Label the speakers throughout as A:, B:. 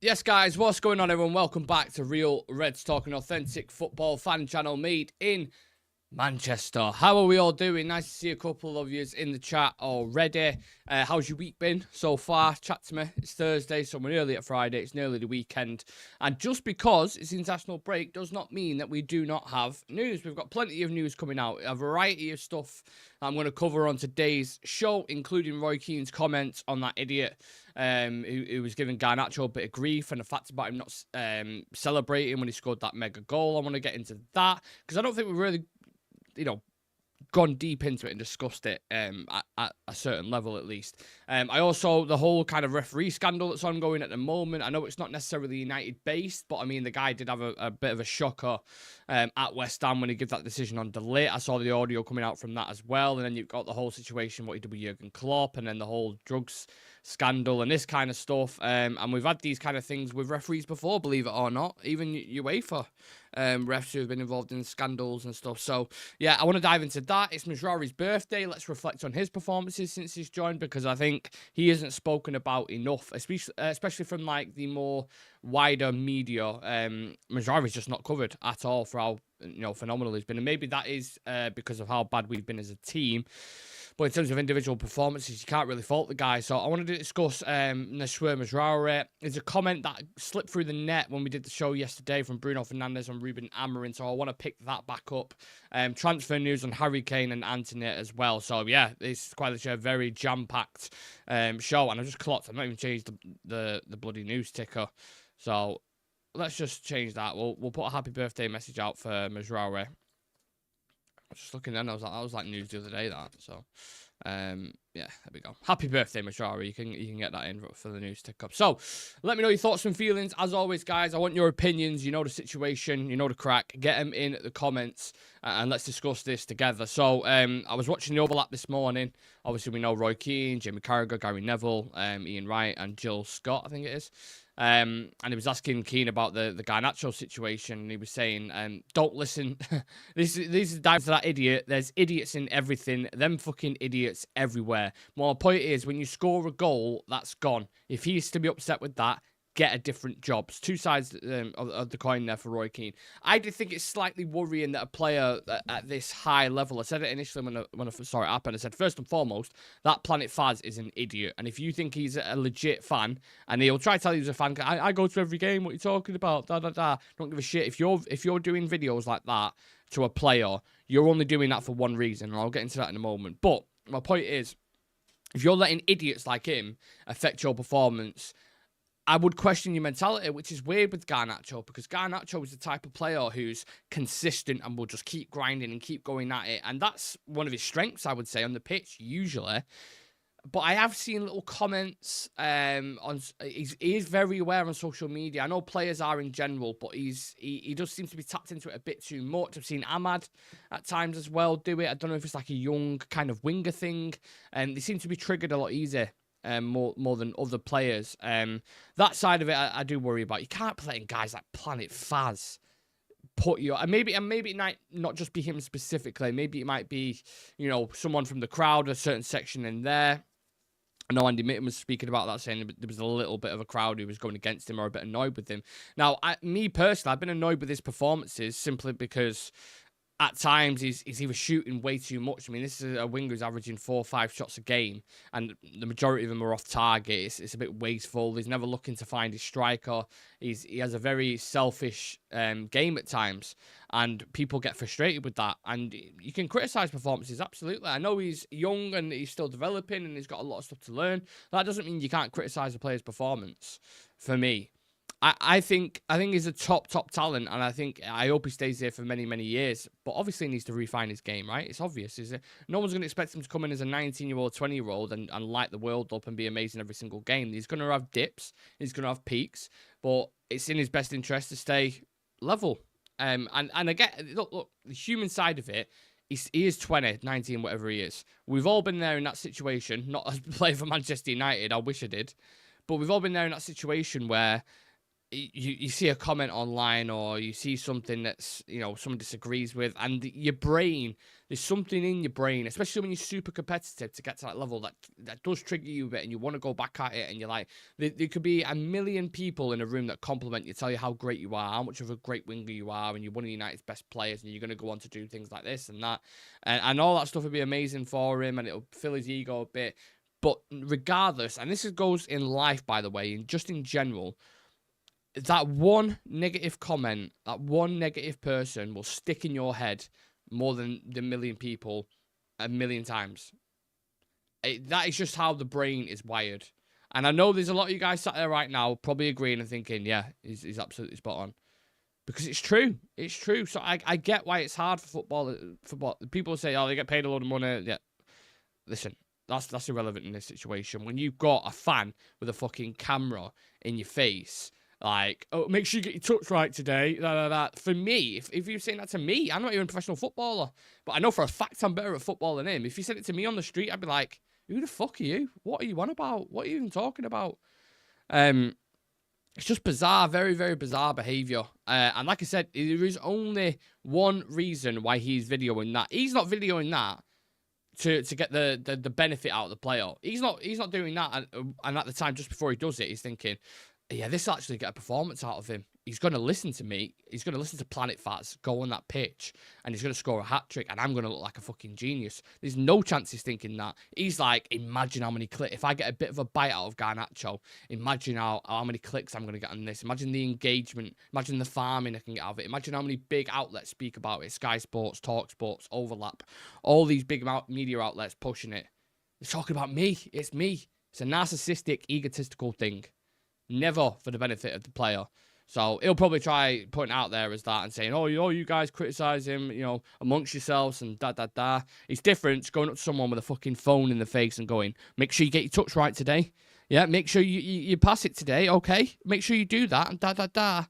A: Yes, guys, what's going on, everyone? Welcome back to Real Reds, talking authentic football fan channel made in Manchester. How are we all doing? Nice to see a couple of you in the chat already. How's your week been so far? Chat to me. It's Thursday, so we're nearly at Friday. It's nearly the weekend. And just because it's international break does not mean that we do not have news. We've got plenty of news coming out, a variety of stuff I'm going to cover on today's show, including Roy Keane's comments on that idiot who was giving Garnacho a bit of grief, and the fact about him not celebrating when he scored that mega goal. I want to get into that because I don't think we've really, gone deep into it and discussed it at a certain level, at least. I also, the whole kind of referee scandal that's ongoing at the moment, I know it's not necessarily United-based, but I mean, the guy did have a bit of a shocker at West Ham when he gave that decision on delay. I saw the audio coming out from that as well, and then you've got the whole situation, what he did with Jurgen Klopp, and then the whole drugs scandal and this kind of stuff. And we've had these kind of things with referees before, believe it or not, even UEFA refs who have been involved in scandals and stuff. So, yeah, I want to dive into that. It's Mazraoui's birthday. Let's reflect on his performances since he's joined, because I think he isn't spoken about enough, especially from like the more wider media. Mazraoui's just not covered at all for how phenomenal he's been, and maybe that is because of how bad we've been as a team. But in terms of individual performances, you can't really fault the guy. So I wanted to discuss Noussair Mazraoui. There's a comment that slipped through the net when we did the show yesterday from Bruno Fernandes and Ruben Amorim. So I want to pick that back up. Transfer news on Harry Kane and Antony as well. So yeah, it's quite literally a very jam-packed show. And I just clocked, I've not even changed the bloody news ticker. So let's just change that. We'll put a happy birthday message out for Mazraoui. I was just looking then, I was like news the other day, that. So, yeah, there we go. Happy birthday, Mazraoui. You can get that in for the news tick up. So, let me know your thoughts and feelings. As always, guys, I want your opinions. You know the situation. You know the crack. Get them in the comments, and let's discuss this together. So, I was watching the overlap this morning. Obviously, we know Roy Keane, Jamie Carragher, Gary Neville, Ian Wright, and Jill Scott, I think it is. And he was asking Keane about the Garnacho situation, and he was saying, don't listen. This is dive to that idiot. There's idiots in everything. Them fucking idiots everywhere. My point is, when you score a goal, that's gone. If he's to be upset with that, get a different job. It's two sides of the coin there for Roy Keane. I do think it's slightly worrying that a player at this high level, I said it initially when I saw it happen, I said, first and foremost, that Planet Faz is an idiot. And if you think he's a legit fan, and he'll try to tell you he's a fan, I go to every game, what are you talking about? Don't give a shit. If you're doing videos like that to a player, you're only doing that for one reason, and I'll get into that in a moment. But my point is, if you're letting idiots like him affect your performance, I would question your mentality, which is weird with Garnacho, because Garnacho is the type of player who's consistent and will just keep grinding and keep going at it. And that's one of his strengths, I would say, on the pitch, usually. But I have seen little comments he is very aware on social media. I know players are in general, but he does seem to be tapped into it a bit too much. I've seen Ahmad at times as well do it. I don't know if it's like a young kind of winger thing. They seem to be triggered a lot easier. More than other players. That side of it, I do worry about. You can't play in guys like Planet Faz. Maybe it might not just be him specifically. Maybe it might be, someone from the crowd, a certain section in there. I know Andy Mitten was speaking about that, saying there was a little bit of a crowd who was going against him or a bit annoyed with him. Now, me personally, I've been annoyed with his performances simply because at times, he's either shooting way too much. I mean, this is a winger who's averaging 4 or 5 shots a game, and the majority of them are off target. It's a bit wasteful. He's never looking to find his striker. He has a very selfish game at times, and people get frustrated with that. And you can criticise performances, absolutely. I know he's young and he's still developing, and he's got a lot of stuff to learn. That doesn't mean you can't criticise a player's performance, for me. I think he's a top talent, and I hope he stays there for many, many years. But obviously he needs to refine his game, right? It's obvious. No one's going to expect him to come in as a 19-year-old, 20-year-old and light the world up and be amazing every single game. He's going to have dips. He's going to have peaks. But it's in his best interest to stay level. And I get, look, the human side of it, he is 20, 19, whatever he is. We've all been there in that situation. Not as a player for Manchester United. I wish I did. But we've all been there in that situation where you see a comment online, or you see something that's, someone disagrees with, and your brain, there's something in your brain, especially when you're super competitive, to get to that level that does trigger you a bit, and you want to go back at it, and you're like, there could be a million people in a room that compliment you, tell you how great you are, how much of a great winger you are, and you're one of United's best players, and you're going to go on to do things like this and that, and all that stuff would be amazing for him, and it'll fill his ego a bit. But regardless, and this goes in life, by the way, and just in general, that one negative comment, that one negative person will stick in your head more than the million people a million times. That is just how the brain is wired. And I know there's a lot of you guys sat there right now probably agreeing and thinking, yeah, he's absolutely spot on. Because it's true. It's true. So I get why it's hard for football. People say, oh, they get paid a lot of money. Yeah. Listen, that's irrelevant in this situation. When you've got a fan with a fucking camera in your face, like, oh, make sure you get your touch right today. For me, if you're saying that to me, I'm not even a professional footballer, but I know for a fact I'm better at football than him. If you said it to me on the street, I'd be like, who the fuck are you? What are you on about? What are you even talking about? It's just bizarre, very, very bizarre behaviour. And like I said, there is only one reason why he's videoing that. He's not videoing that to get the benefit out of the player. He's not doing that. And at the time, just before he does it, he's thinking, yeah, this will actually get a performance out of him. He's going to listen to me. He's going to listen to Planet Fats go on that pitch, and he's going to score a hat-trick, and I'm going to look like a fucking genius. There's no chance he's thinking that. He's like, imagine how many clicks. If I get a bit of a bite out of Garnacho, imagine how many clicks I'm going to get on this. Imagine the engagement. Imagine the farming I can get out of it. Imagine how many big outlets speak about it. Sky Sports, Talk Sports, Overlap. All these big media outlets pushing it. They're talking about me. It's me. It's a narcissistic, egotistical thing. Never for the benefit of the player. So he'll probably try putting it out there as that and saying, oh, you guys criticise him, amongst yourselves and da. It's different going up to someone with a fucking phone in the face and going, make sure you get your touch right today. Yeah, make sure you pass it today, okay? Make sure you do that and da.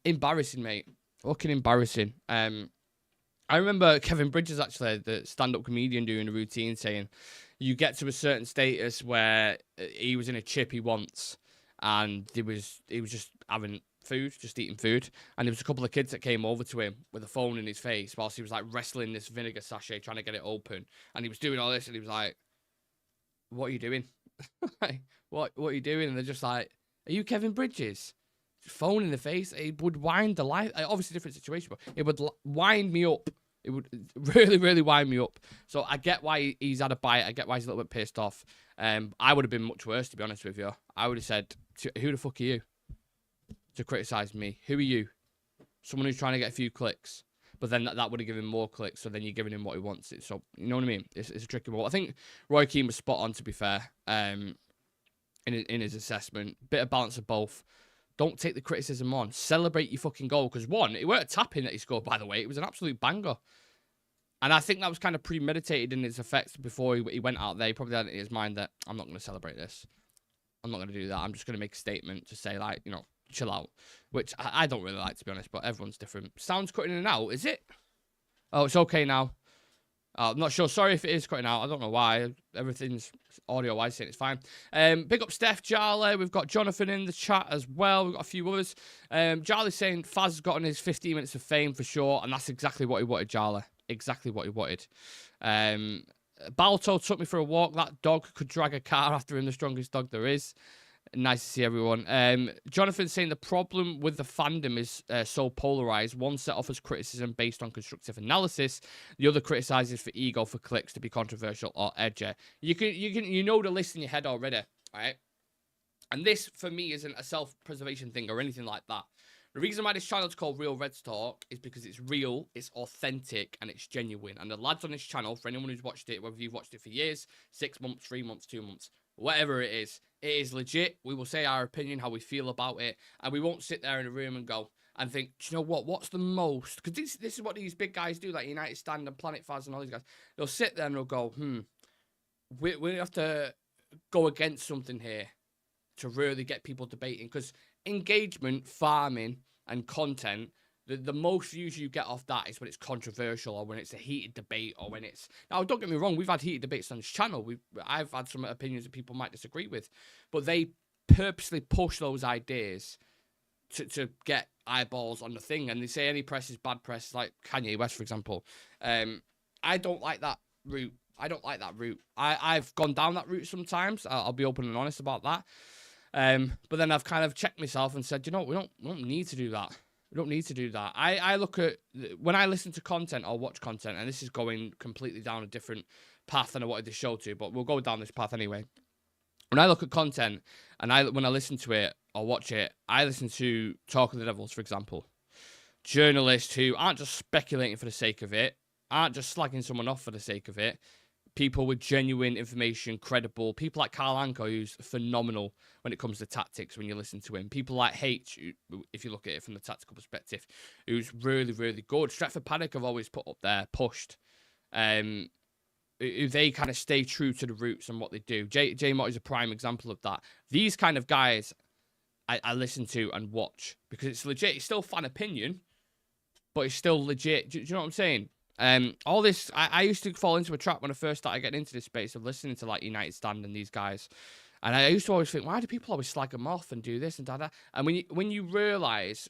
A: Embarrassing, mate. Fucking embarrassing. I remember Kevin Bridges, actually, the stand-up comedian, doing a routine saying, you get to a certain status where he was in a chippy once, and he was just having food, just eating food. And there was a couple of kids that came over to him with a phone in his face whilst he was like wrestling this vinegar sachet, trying to get it open. And he was doing all this, and he was like, what are you doing? Like, what are you doing? And they're just like, are you Kevin Bridges? Phone in the face. It would wind the life. Obviously, different situation, but it would wind me up. It would really, really wind me up. So I get why he's had a bite. I get why he's a little bit pissed off. I would have been much worse, to be honest with you. I would have said, who the fuck are you to criticise me? Who are you? Someone who's trying to get a few clicks. But then that would have given him more clicks, so then you're giving him what he wants. So, you know what I mean? It's a tricky one. I think Roy Keane was spot on, to be fair, in his assessment. Bit of balance of both. Don't take the criticism on. Celebrate your fucking goal. Because, one, it weren't a tap-in that he scored, by the way. It was an absolute banger. And I think that was kind of premeditated in its effects before he went out there. He probably had it in his mind that, I'm not going to celebrate this. I'm not going to do that. I'm just going to make a statement to say, like, chill out. Which I don't really like, to be honest, but everyone's different. Sound's cutting in and out, is it? Oh, it's okay now. I'm not sure. Sorry if it is cutting out. I don't know why. Everything's audio-wise saying it's fine. Big up Steph, Jarley. We've got Jonathan in the chat as well. We've got a few others. Jarley's saying Faz has gotten his 15 minutes of fame for sure, and that's exactly what he wanted, Jarley. Exactly what he wanted. Balto took me for a walk. That dog could drag a car after him, the strongest dog there is. Nice to see everyone. Jonathan saying the problem with the fandom is so polarised. One set offers criticism based on constructive analysis. The other criticises for ego, for clicks, to be controversial or edgy. You know the list in your head already, right? And this, for me, isn't a self-preservation thing or anything like that. The reason why this channel is called Real Reds Talk is because it's real, it's authentic, and it's genuine. And the lads on this channel, for anyone who's watched it, whether you've watched it for years, 6 months, 3 months, 2 months, whatever it is legit. We will say our opinion, how we feel about it, and we won't sit there in a room and go and think, do you know what? What's the most? Because this is what these big guys do, like United Stand and Planet Faz and all these guys. They'll sit there and they'll go, we have to go against something here to really get people debating. Because engagement, farming, and content, the most views you get off that is when it's controversial or when it's a heated debate or when it's... Now, don't get me wrong, we've had heated debates on this channel. I've had some opinions that people might disagree with, but they purposely push those ideas to get eyeballs on the thing. And they say any press is bad press, like Kanye West, for example. I don't like that route. I don't like that route. I've gone down that route sometimes. I'll be open and honest about that. But then I've kind of checked myself and said, you know what, we don't need to do that. We don't need to do that. I look at, when I listen to content or watch content, and this is going completely down a different path than I wanted this show to, but we'll go down this path anyway. When I look at content and when I listen to it or watch it, I listen to Talk of the Devils, for example. Journalists who aren't just speculating for the sake of it, aren't just slagging someone off for the sake of it. People with genuine information, credible. People like Carl Anker, who's phenomenal when it comes to tactics when you listen to him. People like H, if you look at it from the tactical perspective, who's really, really good. Stretford Paddock have always put up there, pushed. They kind of stay true to the roots and what they do. J Mott is a prime example of that. These kind of guys I listen to and watch because it's legit. It's still fan opinion, but it's still legit. Do you know what I'm saying? All this, I used to fall into a trap when I first started getting into this space of listening to like United Stand and these guys. And I used to always think, why do people always slag them off and do this and that? And when you realise,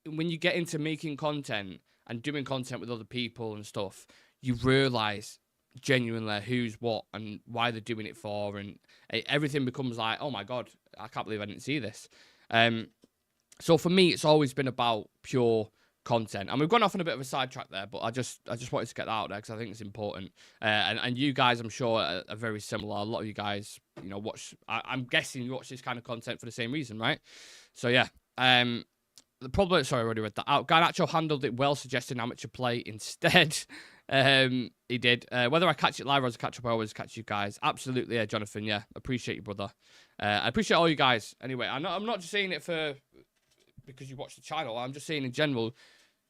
A: when you get into making content and doing content with other people and stuff, you realise genuinely who's what and why they're doing it for, and everything becomes like, oh my god, I can't believe I didn't see this. So for me, it's always been about pure content, and we've gone off on a bit of a sidetrack there, but I just wanted to get that out there because I think it's important. And you guys, I'm sure, are very similar. A lot of you guys, you know, watch. I'm guessing you watch this kind of content for the same reason, right? So yeah. The problem, sorry, I already read that out. Garnacho handled it well, suggesting amateur play instead. He did. Whether I catch it live or as a catch-up, I always catch you guys. Absolutely, yeah, Jonathan, yeah. Appreciate you, brother. I appreciate all you guys. Anyway, I'm not just saying it because you watch the channel. I'm just saying in general,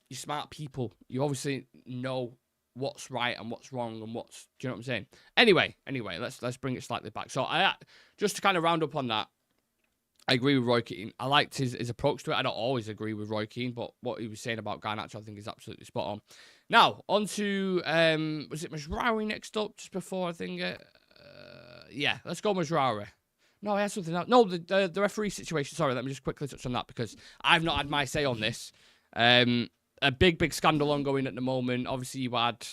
A: you're smart people. You obviously know what's right and what's wrong and what's... Do you know what I'm saying? Anyway, let's bring it slightly back. So, just to kind of round up on that, I agree with Roy Keane. I liked his approach to it. I don't always agree with Roy Keane, but what he was saying about Garnacho, I think, is absolutely spot on. Now, on to, was it Mazraoui next up, just before, I think? Yeah, let's go Mazraoui. No, I had something else. No, the referee situation. Sorry, let me just quickly touch on that, because I've not had my say on this. A big scandal ongoing at the moment. Obviously, you had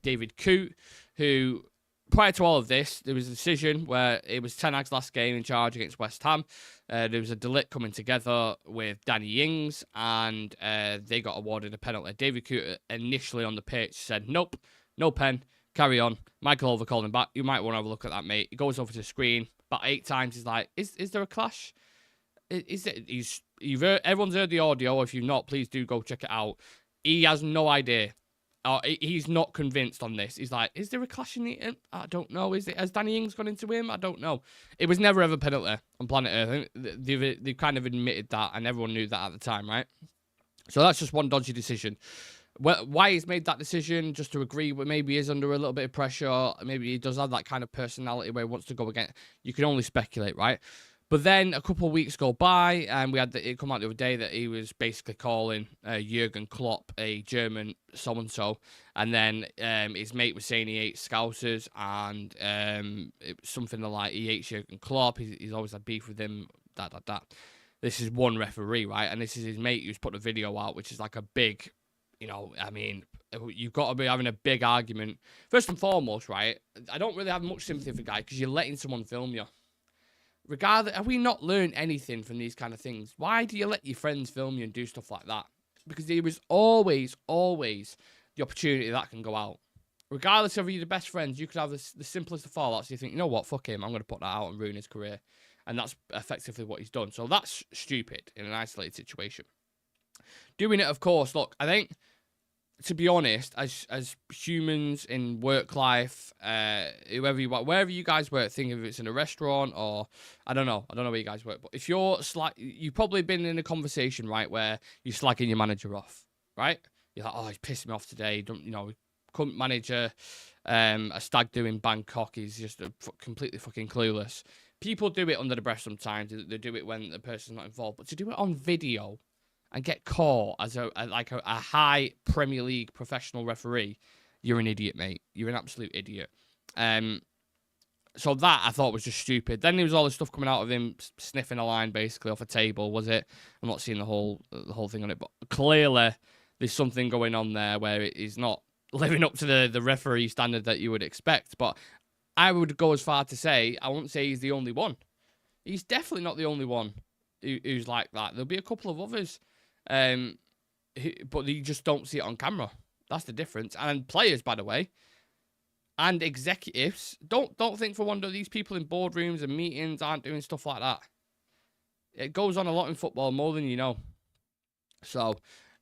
A: David Coote, who... Prior to all of this, there was a decision where it was Ten Hag's last game in charge against West Ham. There was a delict coming together with Danny Ings, and they got awarded a penalty. David Coote initially on the pitch said, nope, no pen, carry on. Michael Oliver called him back. You might want to have a look at that, mate. He goes over to the screen about 8 times. He's like, is there a clash? Everyone's heard the audio. If you've not, please do go check it out. He has no idea. He's not convinced on this. He's like, is there a clash in the... I don't know. Has Danny Ings gone into him? I don't know. It was never ever penalty on planet Earth. They've kind of admitted that, and everyone knew that at the time, right? So that's just one dodgy decision. Why he's made that decision, just to agree with, maybe he's under a little bit of pressure. Maybe he does have that kind of personality where he wants to go again. You can only speculate, right? But then a couple of weeks go by, and we had it come out the other day that he was basically calling Jurgen Klopp a German so-and-so. And then his mate was saying he hates Scousers, and it was something like he hates Jurgen Klopp. He's always had beef with him, that. This is one referee, right? And this is his mate who's put a video out, which is like a big, you know, I mean, you've got to be having a big argument. First and foremost, right, I don't really have much sympathy for the guy because you're letting someone film you. Regardless, have we not learned anything from these kind of things? Why do you let your friends film you and do stuff like that? Because there is always the opportunity that can go out. Regardless of you're the best friends, you could have the simplest of fallouts. You think, you know what, fuck him, I'm going to put that out and ruin his career. And that's effectively what he's done. So that's stupid in an isolated situation. Doing it, of course, look, I think, to be honest, as humans in work life, wherever you guys work, think if it's in a restaurant or I don't know where you guys work, but if you've probably been in a conversation, right, where you're slagging your manager off, right? You're like, oh, he's pissed me off today. Couldn't manage a stag do in Bangkok. He's just completely fucking clueless. People do it under the breath sometimes. They do it when the person's not involved, but to do it on video and get caught as a high Premier League professional referee, you're an idiot, mate. You're an absolute idiot. So that I thought was just stupid. Then there was all this stuff coming out of him sniffing a line basically off a table, was it? I'm not seeing the whole thing on it, but clearly there's something going on there where it is not living up to the referee standard that you would expect. But I would go as far to say, I won't say he's the only one. He's definitely not the only one who's like that. There'll be a couple of others, but you just don't see it on camera. That's the difference. And players, by the way, and executives, don't think for one that these people in boardrooms and meetings aren't doing stuff like that. It goes on a lot in football, more than you know. So,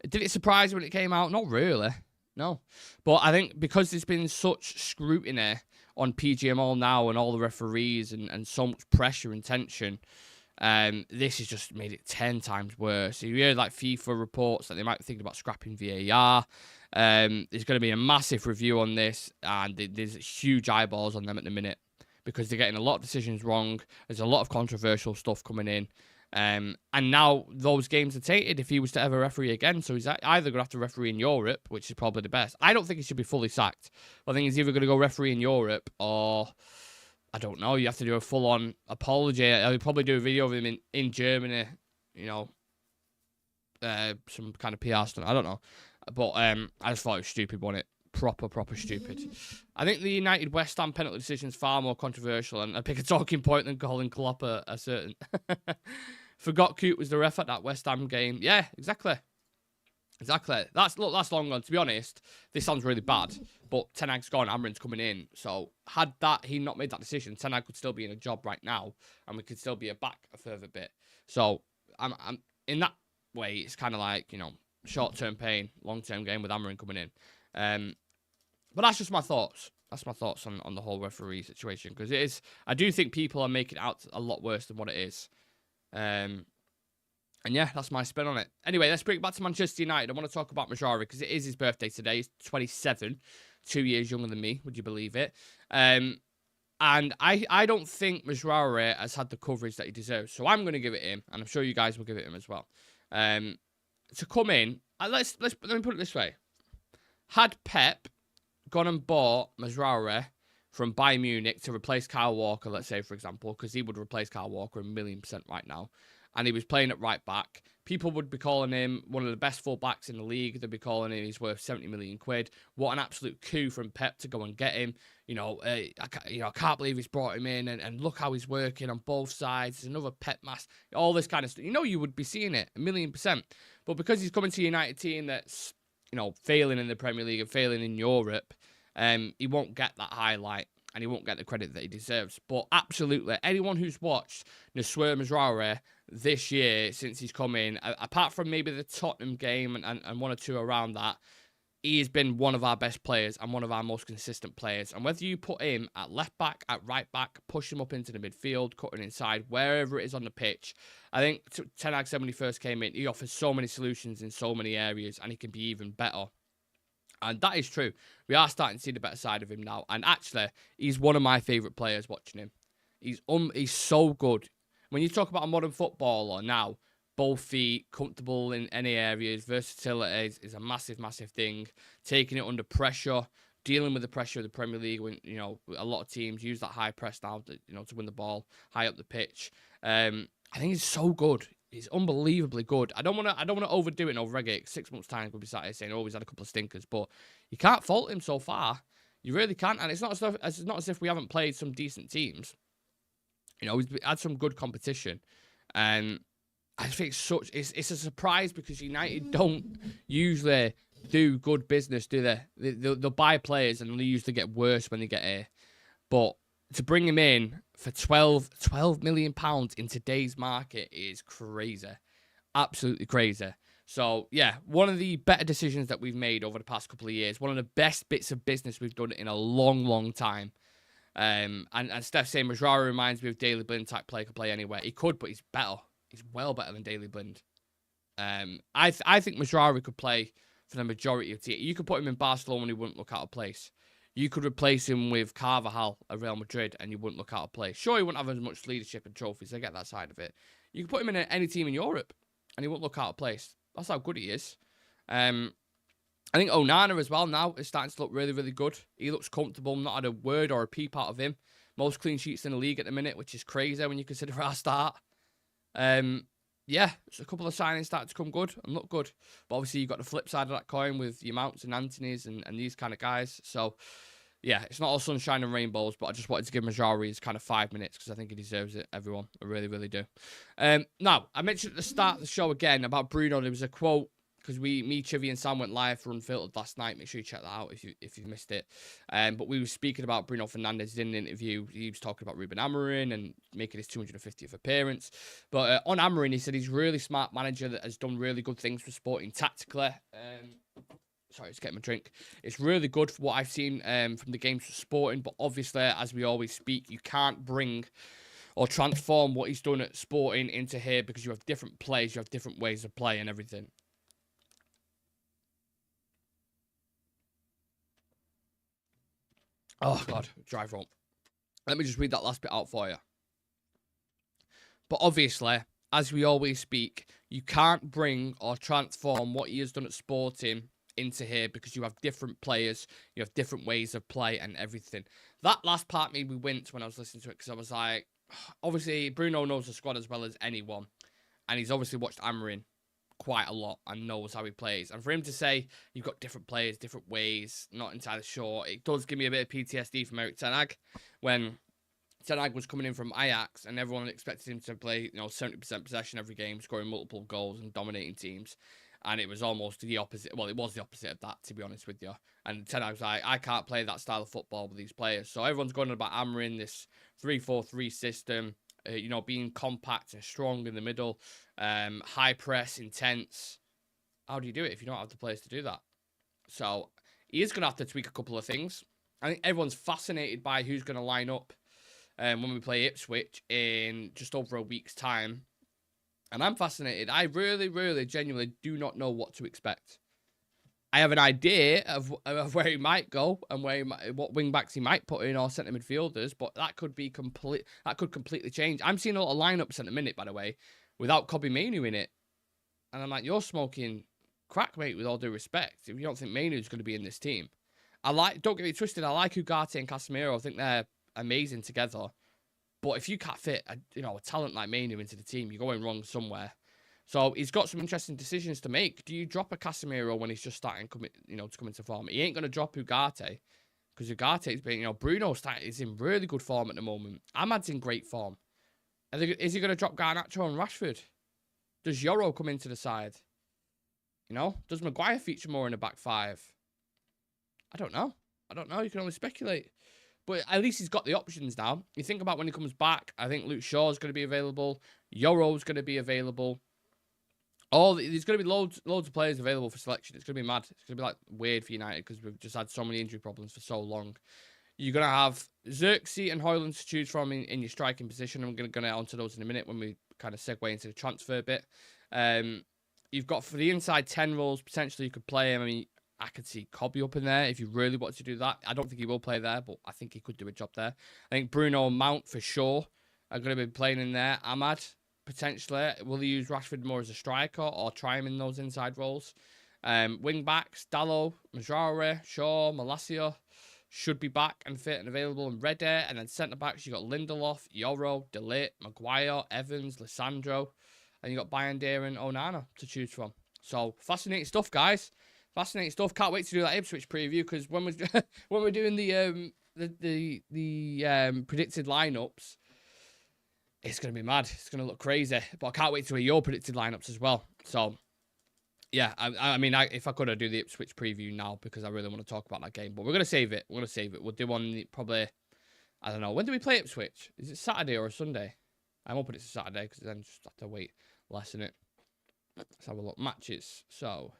A: did it surprise when it came out? Not really. No. But I think because there's been such scrutiny on PGMO now and all the referees and so much pressure and tension, this has just made it 10 times worse. You hear like FIFA reports that they might be thinking about scrapping VAR. There's going to be a massive review on this, and there's huge eyeballs on them at the minute because they're getting a lot of decisions wrong. There's a lot of controversial stuff coming in. And now those games are tainted if he was to ever referee again. So he's either going to have to referee in Europe, which is probably the best. I don't think he should be fully sacked. I think he's either going to go referee in Europe or, I don't know, you have to do a full-on apology. I'll probably do a video of him in Germany, you know, some kind of PR stunt. I don't know. But I just thought it was stupid, wasn't it? Proper stupid. I think the United West Ham penalty decision is far more controversial, and I pick a talking point than calling Klopp a certain. Forgot Coote was the ref at that West Ham game. Yeah, exactly. That's long gone. To be honest, this sounds really bad, but Ten Hag's gone, Amorim's coming in. So had he not made that decision, Ten Hag could still be in a job right now, and we could still be back a further bit. So I'm in that way. It's kind of like, you know, short-term pain, long-term gain with Amorim coming in. But that's just my thoughts. That's my thoughts on the whole referee situation, because it is. I do think people are making it out a lot worse than what it is. And yeah, that's my spin on it. Anyway, let's bring it back to Manchester United. I want to talk about Mazraoui because it is his birthday today. He's 27, 2 years younger than me. Would you believe it? And I don't think Mazraoui has had the coverage that he deserves. So I'm going to give it him, and I'm sure you guys will give it him as well. To come in, let me put it this way: had Pep gone and bought Mazraoui from Bayern Munich to replace Kyle Walker, let's say, for example, because he would replace Kyle Walker 1,000,000% right now, and he was playing at right back, people would be calling him one of the best full-backs in the league. They'd be calling him he's worth 70 million quid. What an absolute coup from Pep to go and get him. I can't believe he's brought him in, and look how he's working on both sides. There's another Pep mass, all this kind of stuff. You would be seeing it 1,000,000%. But because he's coming to a United team that's, failing in the Premier League and failing in Europe, he won't get that highlight, and he won't get the credit that he deserves. But absolutely, anyone who's watched Noussair Mazraoui this year since he's come in, apart from maybe the Tottenham game and one or two around that, he has been one of our best players and one of our most consistent players. And whether you put him at left back, at right back, push him up into the midfield, cutting inside, wherever it is on the pitch, I think Ten Hag said when he first came in, he offers so many solutions in so many areas, and he can be even better. And that is true. We are starting to see the better side of him now. And actually, he's one of my favourite players watching him. He's so good. When you talk about a modern footballer now, both feet, comfortable in any areas, versatility is a massive, massive thing. Taking it under pressure, dealing with the pressure of the Premier League when, a lot of teams use that high press now to win the ball high up the pitch. I think he's so good. He's unbelievably good. I don't want to overdo it and overregate. 6 months' time, we'll be sat here saying, oh, he's had a couple of stinkers. But you can't fault him so far. You really can't. And it's not as if we haven't played some decent teams. He's had some good competition. And I think it's a surprise because United don't usually do good business, do they? They'll buy players and they usually get worse when they get here. But to bring him in for £12 million in today's market is crazy. Absolutely crazy. So, yeah, one of the better decisions that we've made over the past couple of years. One of the best bits of business we've done in a long, long time. And Steph's saying Mazraoui reminds me of Daley Blind type player, could play anywhere. He could, but he's better. He's well better than Daley Blind. I think Mazraoui could play for the majority of teams. You could put him in Barcelona and he wouldn't look out of place. You could replace him with Carvajal at Real Madrid and you wouldn't look out of place. Sure, he wouldn't have as much leadership and trophies. I get that side of it. You could put him in any team in Europe and he wouldn't look out of place. That's how good he is. I think Onana as well now is starting to look really, really good. He looks comfortable. Not had a word or a peep out of him. Most clean sheets in the league at the minute, which is crazy when you consider our start. Yeah, so a couple of signings started to come good and look good. But obviously, you've got the flip side of that coin with your Mounts and Antonys and these kind of guys. So, yeah, it's not all sunshine and rainbows, but I just wanted to give Mazraoui his kind of 5 minutes because I think he deserves it, everyone. I really, really do. Now, I mentioned at the start of the show again about Bruno. There was a quote, because me, Chivy, and Sam went live for Unfiltered last night. Make sure you check that out if you've missed it. But we were speaking about Bruno Fernandes in an interview. He was talking about Ruben Amorim and making his 250th appearance. But on Amorim, he said he's a really smart manager that has done really good things for Sporting tactically. Sorry, just getting my drink. It's really good for what I've seen from the games for Sporting. But obviously, as we always speak, you can't bring or transform what he's done at Sporting into here because you have different players, you have different ways of play and everything. Oh, God, drive home. Let me just read that last bit out for you. But obviously, as we always speak, you can't bring or transform what he has done at Sporting into here because you have different players, you have different ways of play and everything. That last part made me wince when I was listening to it because I was like, obviously, Bruno knows the squad as well as anyone. And he's obviously watched Amorim quite a lot and knows how he plays. And for him to say you've got different players, different ways, not entirely sure, it does give me a bit of PTSD from Erik ten Hag when ten Hag was coming in from Ajax and everyone expected him to play 70% possession every game, scoring multiple goals and dominating teams. And it was almost the opposite. Well, it was the opposite of that, to be honest with you. And ten Hag was like, I can't play that style of football with these players. So everyone's going on about Amorim, this 3-4-3 system. Being compact and strong in the middle, high press, intense. How do you do it if you don't have the players to do that? So he is going to have to tweak a couple of things. I think everyone's fascinated by who's going to line up when we play Ipswich in just over a week's time. And I'm fascinated. I really, really, genuinely do not know what to expect. I have an idea of where he might go and what wing backs he might put in or centre midfielders, but that could completely change. I'm seeing a lot of lineups at the minute, by the way, without Kobbie Mainoo in it, and I'm like, you're smoking crack, mate. With all due respect, if you don't think Mainoo's going to be in this team, don't get me twisted. I like Ugarte and Casemiro. I think they're amazing together, but if you can't fit a talent like Mainoo into the team, you're going wrong somewhere. So he's got some interesting decisions to make. Do you drop a Casemiro when he's just starting to come into form? He ain't going to drop Ugarte because Ugarte's been, Bruno is in really good form at the moment. Ahmad's in great form. Is he going to drop Garnacho and Rashford? Does Yoro come into the side? Does Maguire feature more in the back five? I don't know. You can only speculate. But at least he's got the options now. You think about when he comes back, I think Luke Shaw's going to be available. Yoro's going to be available. There's going to be loads of players available for selection. It's going to be mad. It's going to be weird for United because we've just had so many injury problems for so long. You're going to have Xerxes and Højlund to choose from in your striking position. I'm going to get onto those in a minute when we kind of segue into the transfer bit. You've got for the inside 10 roles, potentially you could play him. I mean, I could see Kobbie up in there if you really want to do that. I don't think he will play there, but I think he could do a job there. I think Bruno and Mount for sure are going to be playing in there. Ahmad, potentially. Will he use Rashford more as a striker or try him in those inside roles? Wing backs, Dalot, Mazraoui, Shaw, Malacia should be back and fit and available and ready. And then centre backs, you got Lindelof, Yoro, De Ligt, Maguire, Evans, Lissandro, and you got Bayanda and Onana to choose from. So fascinating stuff, guys. Fascinating stuff. Can't wait to do that Ipswich preview because when we're doing the predicted lineups, it's going to be mad. It's going to look crazy. But I can't wait to hear your predicted lineups as well. So, yeah, if I could, I'd do the Ipswich preview now because I really want to talk about that game. But we're going to save it. We'll do one probably, I don't know. When do we play Ipswich? Is it Saturday or a Sunday? I'm hoping it's a Saturday because then just have to wait less in it. Let's have a look. Matches. So,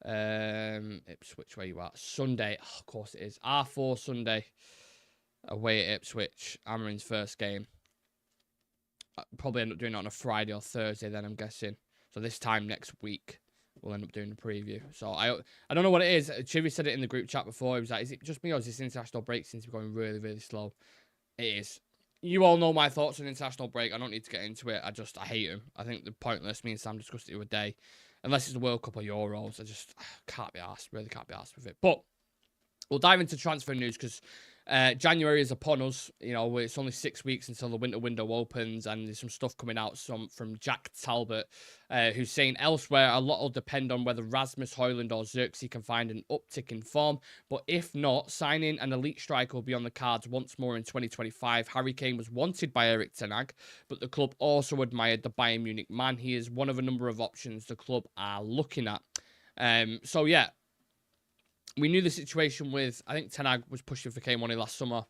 A: Ipswich, where you at? Sunday. Oh, of course it is. R4 Sunday. Away at Ipswich. Amorim's first game. I'll probably end up doing it on a Friday or Thursday then, I'm guessing. So this time next week, we'll end up doing the preview. So I don't know what it is. Chivy said it in the group chat before. He was like, is it just me or is this international break seems to be going really, really slow? It is. You all know my thoughts on international break. I don't need to get into it. I hate them. I think they're pointless. Me and Sam discussed it the other day. Unless it's the World Cup or Euros. I just can't be arsed. Really can't be arsed with it. But we'll dive into transfer news because January is upon us. You know, it's only 6 weeks until the winter window opens, and there's some stuff coming out from Jack Talbot, who's saying elsewhere a lot will depend on whether Rasmus Højlund or Xerxes can find an uptick in form. But if not, signing an elite striker will be on the cards once more in 2025. Harry Kane was wanted by Erik ten Hag, but the club also admired the Bayern Munich man. He is one of a number of options the club are looking at. So yeah, we knew the situation with, I think ten Hag was pushing for Kane last summer.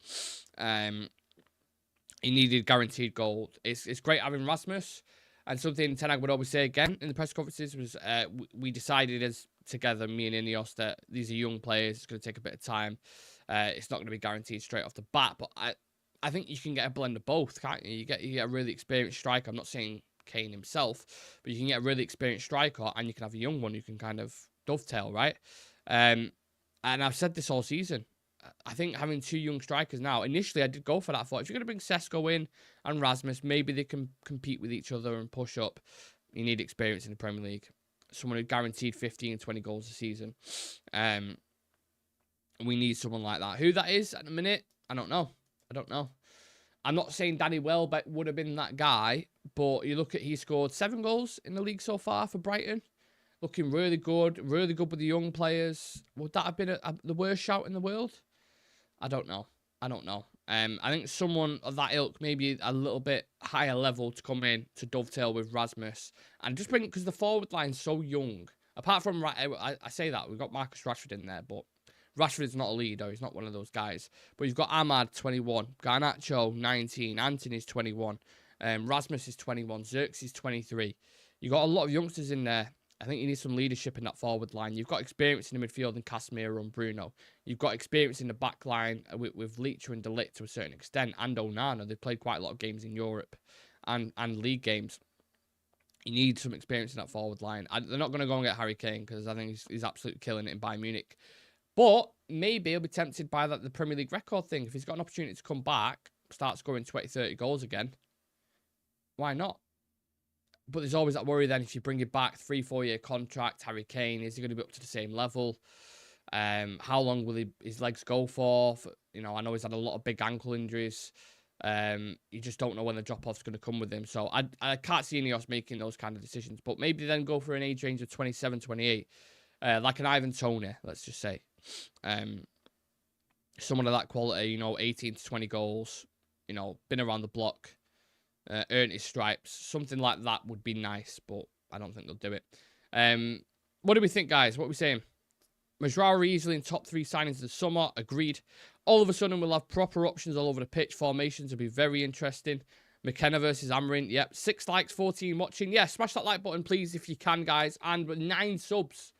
A: He needed guaranteed goal. It's great having Rasmus. And something ten Hag would always say again in the press conferences was, we decided as together, me and Ineos, that these are young players. It's going to take a bit of time. It's not going to be guaranteed straight off the bat. But I think you can get a blend of both, can't you? You get a really experienced striker. I'm not saying Kane himself, but you can get a really experienced striker, and you can have a young one who can kind of dovetail, right? And I've said this all season. I think having two young strikers now, initially I did go for that. I thought, if you're going to bring Sesko in and Rasmus, maybe they can compete with each other and push up. You need experience in the Premier League. Someone who guaranteed 15, 20 goals a season. We need someone like that. Who that is at the minute, I don't know. I'm not saying Danny Welbeck would have been that guy, but you look at, he scored 7 goals in the league so far for Brighton. Looking really good with the young players. Would that have been the worst shout in the world? I don't know. I think someone of that ilk, maybe a little bit higher level, to come in to dovetail with Rasmus and just bring, because the forward line's so young. Apart from, I say that we've got Marcus Rashford in there, but Rashford's not a leader. He's not one of those guys. But you've got Ahmad, 21, Garnacho, 19, Antony's 21, Rasmus is 21, Xerxes 23. You've got a lot of youngsters in there. I think you need some leadership in that forward line. You've got experience in the midfield in Casemiro and Bruno. You've got experience in the back line with Leach and De Ligt to a certain extent, and Onana. They've played quite a lot of games in Europe and league games. You need some experience in that forward line. They're not going to go and get Harry Kane, because I think he's absolutely killing it in Bayern Munich. But maybe he'll be tempted by the Premier League record thing. If he's got an opportunity to come back, start scoring 20, 30 goals again, why not? But there's always that worry then, if you bring it back, 3-4 year contract, Harry Kane, is he going to be up to the same level? How long will his legs go for? You know, I know he's had a lot of big ankle injuries. You just don't know when the drop-off's going to come with him. So I can't see Ineos making those kind of decisions. But maybe then go for an age range of 27, 28. Like an Ivan Toney, let's just say. Someone of that quality, you know, 18 to 20 goals, you know, been around the block. Earned his stripes. Something like that would be nice, but I don't think they'll do it. What do we think, guys? What are we saying? Mazraoui easily in top 3 signings of the summer. Agreed. All of a sudden, we'll have proper options all over the pitch. Formations will be very interesting. McKenna versus Amorim. Yep. 6 likes, 14 watching. Yeah, smash that like button, please, if you can, guys. And with 9 subs.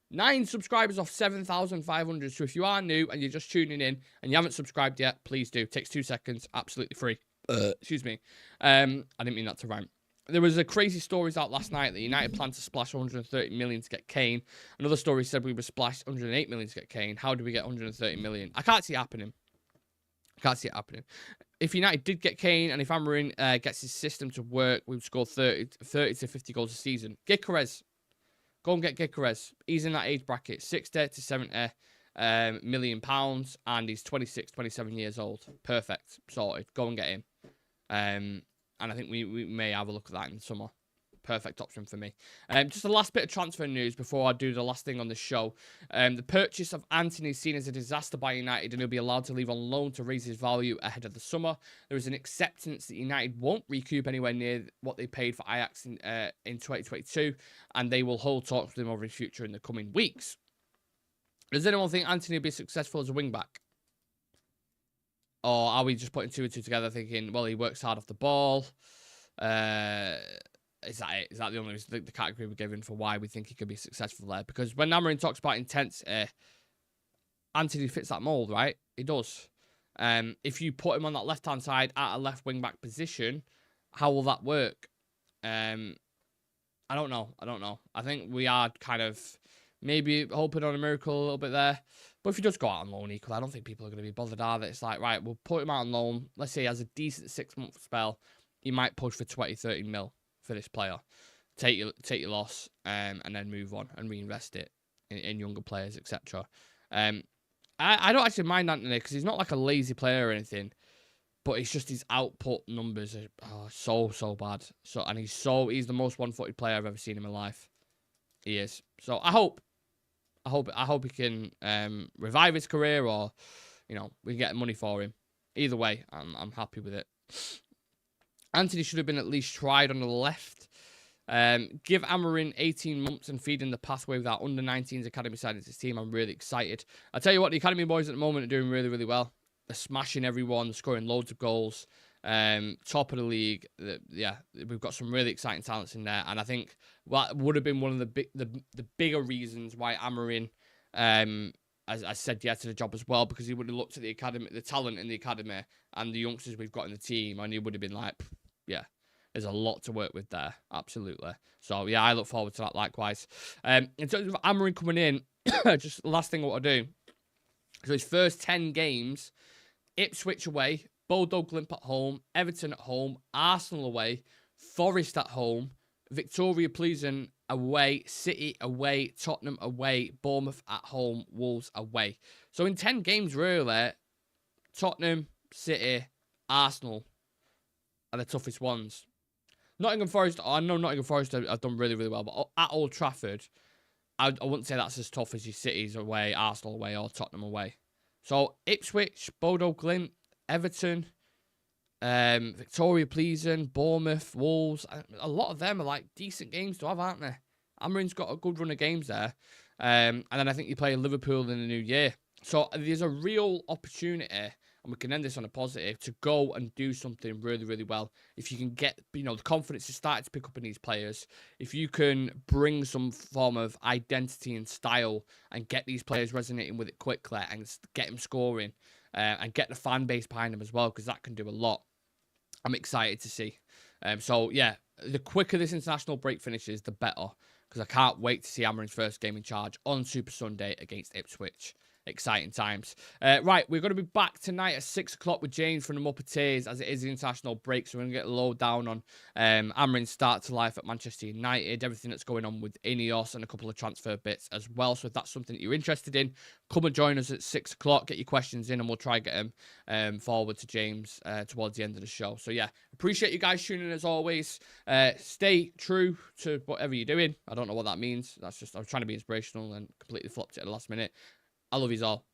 A: 9 subscribers off 7,500. So if you are new and you're just tuning in and you haven't subscribed yet, please do. It takes 2 seconds. Absolutely free. Excuse me. I didn't mean that to rhyme. There was a crazy stories out last night that United planned to splash 130 million to get Kane. Another story said we were splashed 108 million to get Kane. How do we get 130 million? I can't see it happening. If United did get Kane, and if Amorim gets his system to work, we would score 30 to 50 goals a season. Gyökeres. Go and get Gyökeres. He's in that age bracket. 60 to 70 million pounds, and he's 26, 27 years old. Perfect. Sorted. Go and get him. And I think we may have a look at that in the summer. Perfect option for me. Just the last bit of transfer news before I do the last thing on the show. The purchase of Antony is seen as a disaster by United, and he'll be allowed to leave on loan to raise his value ahead of the summer. There is an acceptance that United won't recoup anywhere near what they paid for Ajax in 2022, and they will hold talks with him over his future in the coming weeks. Does anyone think Antony will be successful as a wing-back? Or are we just putting 2 and 2 together thinking, well, he works hard off the ball? Is that it? Is that the only the category we're given for why we think he could be successful there? Because when Amorim talks about intensity, Antony fits that mould, right? He does. If you put him on that left-hand side at a left wing-back position, how will that work? I don't know. I think we are kind of maybe hoping on a miracle a little bit there. But if he does go out on loan equally, I don't think people are going to be bothered, are they? It's like, right, we'll put him out on loan. Let's say he has a decent 6-month spell. He might push for 20, 30 mil for this player. Take your loss and then move on and reinvest it in younger players, etc. I don't actually mind Antony because he's not like a lazy player or anything. But it's just his output numbers are so bad. And he's the most one-footed player I've ever seen in my life. He is. So I hope he can revive his career, or we can get money for him. Either way, I'm happy with it. Antony should have been at least tried on the left. Give Amorim 18 months and feed in the pathway with our under-19s academy side into his team. I'm really excited. I tell you what, the academy boys at the moment are doing really, really well. They're smashing everyone, scoring loads of goals. Top of the league. Yeah, we've got some really exciting talents in there, and I think that would have been one of the bigger reasons why Amorim I said yes to the job as well, because he would have looked at the academy, the talent in the academy, and the youngsters we've got in the team, and he would have been like, yeah, there's a lot to work with there, absolutely. So yeah, I look forward to that likewise. In terms of Amorim coming in, just last thing I want to do. So his first 10 games: Ipswich away, Bodo Glimt at home, Everton at home, Arsenal away, Forest at home, Victoria Pleasant away, City away, Tottenham away, Bournemouth at home, Wolves away. So in 10 games, really, Tottenham, City, Arsenal are the toughest ones. Nottingham Forest, I know Nottingham Forest have done really, really well, but at Old Trafford, I wouldn't say that's as tough as your Cities away, Arsenal away, or Tottenham away. So Ipswich, Bodo Glimt, Everton, Victoria Pleasant, Bournemouth, Wolves. A lot of them are like decent games to have, aren't they? Amorim's got a good run of games there. And then I think you play Liverpool in the new year. So there's a real opportunity, and we can end this on a positive, to go and do something really, really well. If you can get, the confidence to start to pick up in these players, if you can bring some form of identity and style and get these players resonating with it quickly and get them scoring, and get the fan base behind them as well, because that can do a lot. I'm excited to see. So yeah, the quicker this international break finishes, the better, because I can't wait to see Amorim's first game in charge on Super Sunday against Ipswich. Exciting times. Right, we're going to be back tonight at 6 o'clock with James from the Muppeteers, as it is the international break. So we're going to get a low down on Amorim's start to life at Manchester United, everything that's going on with Ineos, and a couple of transfer bits as well. So if that's something that you're interested in, come and join us at 6 o'clock. Get your questions in, and we'll try to get them forward to James towards the end of the show. So yeah, appreciate you guys tuning in as always. Stay true to whatever you're doing. I don't know what that means. That's just, I was trying to be inspirational and completely flopped it at the last minute. I love you all.